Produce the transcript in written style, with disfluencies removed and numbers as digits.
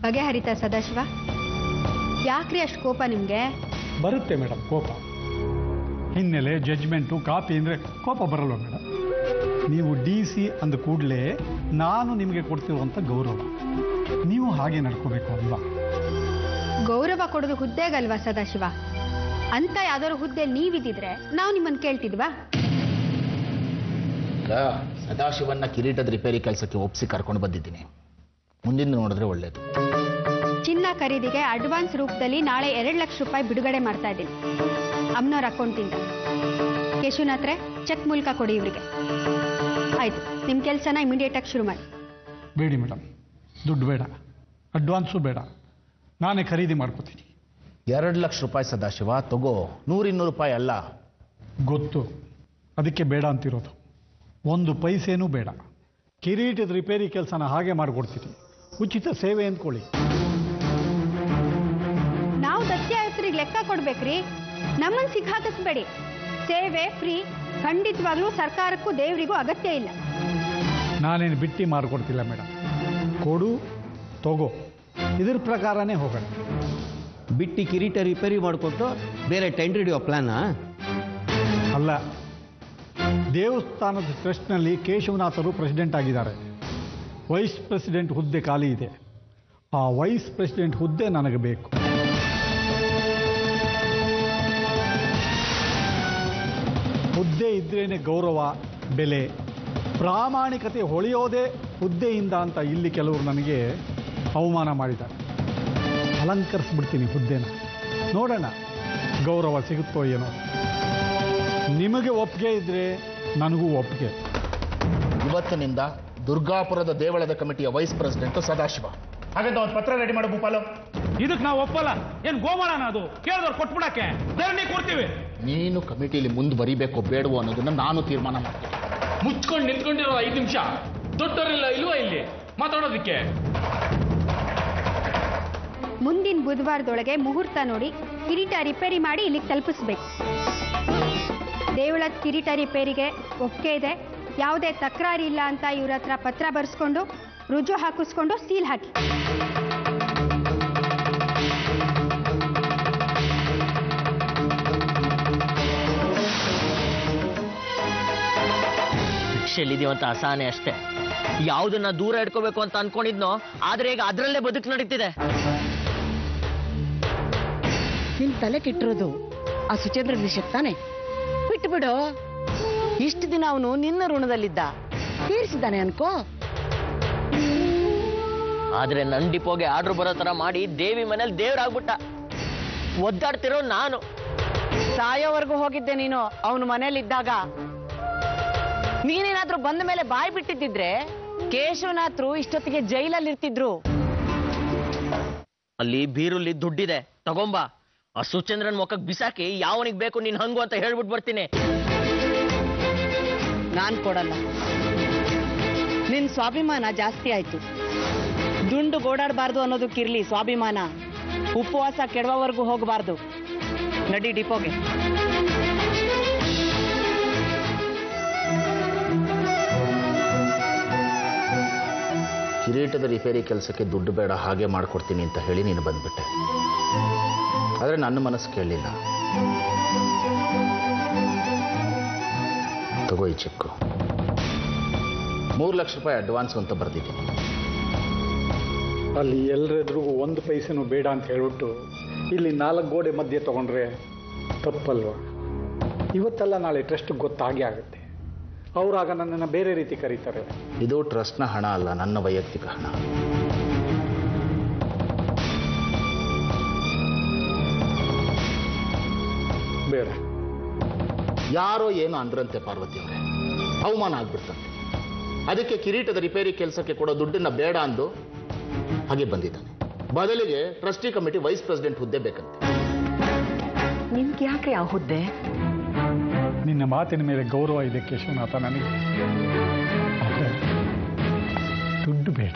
ಬಗೆಹರಿತಾ ಸದಾಶಿವ? ಯಾಕ್ರಿ ಅಷ್ಟು ಕೋಪ ನಿಮಗೆ? ಬರುತ್ತೆ ಮೇಡಮ್ ಕೋಪ. ಹಿನ್ನೆಲೆ ಜಡ್ಜ್ಮೆಂಟು ಕಾಪಿ ಅಂದರೆ ಕೋಪ ಬರಲ್ವ ಮೇಡಮ್? ನೀವು DC ಅಂದ ಕೂಡಲೇ ನಾನು ನಿಮಗೆ ಕೊಡ್ತಿರುವಂಥ ಗೌರವ, ನೀವು ಹಾಗೆ ನಡ್ಕೋಬೇಕು ಅಲ್ವಾ? ಗೌರವ ಕೊಡೋದು ಹುದ್ದೆಗಲ್ವಾ ಸದಾಶಿವ? ಅಂತ ಯಾವ್ದಾದ್ರು ಹುದ್ದೆ ನೀವಿದ್ದಿದ್ರೆ ನಾವು ನಿಮ್ಮನ್ನು ಕೇಳ್ತಿದ್ವಾ? ಸದಾಶಿವನ್ನ ಕಿರೀಟದ ರಿಪೇರಿ ಕೆಲಸಕ್ಕೆ ಒಪ್ಪಿಸಿ ಕರ್ಕೊಂಡು ಬಂದಿದ್ದೀನಿ. ಮುಂದಿನ ನೋಡಿದ್ರೆ ಒಳ್ಳೇದು. ಚಿನ್ನ ಖರೀದಿಗೆ ಅಡ್ವಾನ್ಸ್ ರೂಪದಲ್ಲಿ ನಾಳೆ 2 ಲಕ್ಷ ರೂಪಾಯಿ ಬಿಡುಗಡೆ ಮಾಡ್ತಾ ಇದ್ದೀನಿ ಅಮ್ಮನವ್ರ ಅಕೌಂಟಿಂದ. ಕೇಶವನಾಥ್ರೆ, ಚೆಕ್ ಮೂಲಕ ಕೊಡಿ ಇವರಿಗೆ. ಆಯ್ತು, ನಿಮ್ಮ ಕೆಲಸನ ಇಮಿಡಿಯೇಟ್ ಆಗಿ ಶುರು ಮಾಡಿ. ಬೇಡಿ ಮೇಡಮ್, ದುಡ್ಡು ಬೇಡ, ಅಡ್ವಾನ್ಸು ಬೇಡ, ನಾನೇ ಖರೀದಿ ಮಾಡ್ಕೋತೀನಿ. 2 ಲಕ್ಷ ರೂಪಾಯಿ ಸದಾಶಿವ, ತಗೋ. 100-200 ರೂಪಾಯಿ ಅಲ್ಲ. ಗೊತ್ತು, ಅದಕ್ಕೆ ಬೇಡ ಅಂತಿರೋದು. 1 ಪೈಸೇನೂ ಬೇಡ. ಕಿರೀಟದ ರಿಪೇರಿ ಕೆಲಸನ ಹಾಗೆ ಮಾಡಿಕೊಡ್ತೀನಿ. ಉಚಿತ ಸೇವೆ ಅಂದ್ಕೊಳ್ಳಿ. ನಾವು ದತ್ಯಾಯುತರಿಗೆ ಲೆಕ್ಕ ಕೊಡ್ಬೇಕ್ರಿ, ನಮ್ಮನ್ನು ಸಿಕ್ಕಾಕಿಸ್ಬೇಡಿ. ಸೇವೆ ಫ್ರೀ, ಖಂಡಿತವಾಗ್ಲೂ ಸರ್ಕಾರಕ್ಕೂ ದೇವರಿಗೂ ಅಗತ್ಯ ಇಲ್ಲ. ನಾನೇನು ಬಿಟ್ಟು ಮಾಡಿಕೊಡ್ತಿಲ್ಲ ಮೇಡಮ್. ಕೊಡು ತಗೋ, ಇದ್ರ ಪ್ರಕಾರನೇ ಹೋಗೋಣ. ಬಿಟ್ಟು ಕಿರೀಟ ರಿಪೇರಿ ಮಾಡಿಕೊಟ್ಟು ಬೇರೆ ಟೆಂಡರ್ ಹಿಡಿಯೋ ಪ್ಲಾನಾ? ಅಲ್ಲ, ದೇವಸ್ಥಾನದ ಟ್ರಸ್ಟ್ನಲ್ಲಿ ಕೇಶವನಾಥರು ಪ್ರೆಸಿಡೆಂಟ್ ಆಗಿದ್ದಾರೆ. ವೈಸ್ ಪ್ರೆಸಿಡೆಂಟ್ ಹುದ್ದೆ ಖಾಲಿ ಇದೆ. ಆ ವೈಸ್ ಪ್ರೆಸಿಡೆಂಟ್ ಹುದ್ದೆ ನನಗೆ ಬೇಕು. ಹುದ್ದೆ ಇದ್ರೇನೆ ಗೌರವ, ಬೆಲೆ, ಪ್ರಾಮಾಣಿಕತೆ ಹೊಳೆಯೋದೇ ಹುದ್ದೆಯಿಂದ ಅಂತ ಇಲ್ಲಿ ಕೆಲವರು ನನಗೆ ಅವಮಾನ ಮಾಡಿದ್ದಾರೆ. ಅಲಂಕರಿಸ್ಬಿಡ್ತೀನಿ ಹುದ್ದೆನ, ನೋಡೋಣ ಗೌರವ ಸಿಗುತ್ತೋ ಏನೋ. ನಿಮಗೆ ಒಪ್ಪಿಗೆ ಇದ್ರೆ ನನಗೂ ಒಪ್ಪಿಗೆ. ಇವತ್ತಿನಿಂದ ದುರ್ಗಾಪುರದ ದೇವಳದ ಕಮಿಟಿಯ ವೈಸ್ ಪ್ರೆಸಿಡೆಂಟ್ ಸದಾಶಿವ. ಹಾಗಾದ್ರೆ ಒಂದು ಪತ್ರ ರೆಡಿ ಮಾಡು ಭೂಪಾಲು. ಇದಕ್ಕೆ ನಾವು ಒಪ್ಪಲ್ಲ. ಏನು ಗೋಮಾಳನ ಅದು? ಕೇಳಿದವ್ರು ಕೊಟ್ಬಿಡಕ್ಕೆ ಧರಣಿ ಕೊಡ್ತೀವಿ. ನೀನು ಕಮಿಟಿಲಿ ಮುಂದುವರಿಬೇಕೋ ಬೇಡವೋ ಅನ್ನೋದನ್ನ ನಾನು ತೀರ್ಮಾನ ಮಾಡ್ತೀನಿ. ಮುಚ್ಕೊಂಡು ನಿಂತ್ಕೊಂಡಿರೋ 5 ನಿಮಿಷ ದೊಡ್ಡವರಿಲ್ಲ ಇಲ್ವಾ ಇಲ್ಲಿ ಮಾತಾಡೋದಕ್ಕೆ? ಮುಂದಿನ ಬುಧವಾರದೊಳಗೆ ಮುಹೂರ್ತ ನೋಡಿ ಕಿರೀಟ ರಿಪೇರಿ ಮಾಡಿ ಇಲ್ಲಿಗೆ ತಲುಪಿಸ್ಬೇಕು. ದೇವಳದ ಕಿರೀಟ ರಿಪೇರಿಗೆ ಒಪ್ಪಿಗೆ ಇದೆ, ಯಾವುದೇ ತಕರಾರು ಇಲ್ಲ ಅಂತ ಇವ್ರ ಹತ್ರ ಪತ್ರ ಬರೆಸ್ಕೊಂಡು ರುಜು ಹಾಕಿಸ್ಕೊಂಡು ಸೀಲ್ ಹಾಕಿ. ಶಿಕ್ಷೆಯಲ್ಲಿದೀವಿ ಅಂತ ಅಸಹನೆ ಅಷ್ಟೇ. ಯಾವುದನ್ನ ದೂರ ಇಟ್ಕೋಬೇಕು ಅಂತ ಅನ್ಕೊಂಡಿದ್ನೋ, ಆದ್ರೆ ಈಗ ಅದರಲ್ಲೇ ಬದುಕು ನಡೀತಿದೆ. ನಿನ್ ತಲೆ ಕೆಟ್ಟಿರೋದು ಆ ಸುಚೇಂದ್ರ ವಿಷಯಕ್ಕೆ ತಾನೆ? ಬಿಟ್ಟು ಬಿಡು. ಇಷ್ಟು ದಿನ ಅವನು ನಿನ್ನ ಋಣದಲ್ಲಿದ್ದ, ತೀರಿಸಿದ್ದಾನೆ ಅನ್ಕೋ. ಆದ್ರೆ ನನ್ ಡಿಪೋಗೆ ಆರ್ಡರ್ ಬರೋ ತರ ಮಾಡಿ ದೇವಿ ಮನೇಲಿ ದೇವ್ರಾಗ್ಬಿಟ್ಟ. ಒದ್ದಾಡ್ತಿರೋ ನಾನು. ಸಾಯೋವರೆಗೂ ಹೋಗಿದ್ದೆ ನೀನು ಅವನು ಮನೇಲಿದ್ದಾಗ. ನೀನೇನಾದ್ರೂ ಬಂದ ಮೇಲೆ ಬಾಯಿ ಬಿಟ್ಟಿದ್ದಿದ್ರೆ ಕೇಶವನಾಥ್ರು ಇಷ್ಟೊತ್ತಿಗೆ ಜೈಲಲ್ಲಿ ಇರ್ತಿದ್ರು. ಅಲ್ಲಿ ಬೀರುಲ್ಲಿ ದುಡ್ಡಿದೆ, ತಗೊಂಬಾ. ಆ ಸುಚಂದ್ರನ್ ಮುಖಕ್ಕೆ ಬಿಸಾಕಿ ಯಾವನಿಗೆ ಬೇಕು ನೀನ್ ಹಂಗು ಅಂತ ಹೇಳ್ಬಿಟ್ಟು ಬರ್ತೀನಿ. ನಾನ್ ಕೊಡಲ್ಲ. ನಿನ್ ಸ್ವಾಭಿಮಾನ ಜಾಸ್ತಿ ಆಯ್ತು. ದುಂಡು ಗೋಡಾಡಬಾರ್ದು ಅನ್ನೋದಕ್ಕಿರ್ಲಿ ಸ್ವಾಭಿಮಾನ. ಉಪವಾಸ ಕೆಡವವರೆಗೂ ಹೋಗಬಾರ್ದು. ನಡಿ ಡಿಪೋಗೆ. ಕಿರೀಟದ ರಿಪೇರಿ ಕೆಲಸಕ್ಕೆ ದುಡ್ಡು ಬೇಡ, ಹಾಗೆ ಮಾಡ್ಕೊಡ್ತೀನಿ ಅಂತ ಹೇಳಿ ನೀನು ಬಂದ್ಬಿಟ್ಟೆ. ಆದರೆ ನನ್ನ ಮನಸ್ಸು ಕೇಳಲಿಲ್ಲ. ತಗೋ ಈ ಚೆಕ್ಕು. 3 ಲಕ್ಷ ರೂಪಾಯಿ ಅಡ್ವಾನ್ಸ್ ಅಂತ ಬರ್ದಿದ್ದೀನಿ. ಅಲ್ಲಿ ಎಲ್ಲರೆದ್ರಿಗೂ 1 ಪೈಸೆನೂ ಬೇಡ ಅಂತ ಹೇಳ್ಬಿಟ್ಟು ಇಲ್ಲಿ 4 ಗೋಡೆ ಮಧ್ಯೆ ತಗೊಂಡ್ರೆ ತಪ್ಪಲ್ವ? ಇವತ್ತೆಲ್ಲ ನಾಳೆ ಟ್ರಸ್ಟ್ ಗೊತ್ತಾಗೇ ಆಗುತ್ತೆ. ಅವರಾಗ ನನ್ನನ್ನು ಬೇರೆ ರೀತಿ ಕರೀತಾರೆ. ಇದು ಟ್ರಸ್ಟ್ನ ಹಣ ಅಲ್ಲ, ನನ್ನ ವೈಯಕ್ತಿಕ ಹಣ. ಬೇಡ. ಯಾರೋ ಏನೋ ಅಂದ್ರಂತೆ ಪಾರ್ವತಿ ಅವರೇ, ಅವಮಾನ ಆಗ್ಬಿಡ್ತಂತೆ. ಅದಕ್ಕೆ ಕಿರೀಟದ ರಿಪೇರಿ ಕೆಲಸಕ್ಕೆ ಕೊಡೋ ದುಡ್ಡನ್ನ ಬೇಡ ಅಂದು ಹಾಗೆ ಬಂದಿದ್ದಾನೆ. ಬದಲಿಗೆ ಟ್ರಸ್ಟಿ ಕಮಿಟಿ ವೈಸ್ ಪ್ರೆಸಿಡೆಂಟ್ ಹುದ್ದೆ ಬೇಕಂತೆ. ನಿಮ್ಗೆ ಯಾಕೆ ಆ ಹುದ್ದೆ? ನಿನ್ನ ಮಾತಿನ ಮೇಲೆ ಗೌರವ ಇದೆ ಕೇಶವನಾಥ ನನಗೆ. ದುಡ್ಡು ಬೇಡ.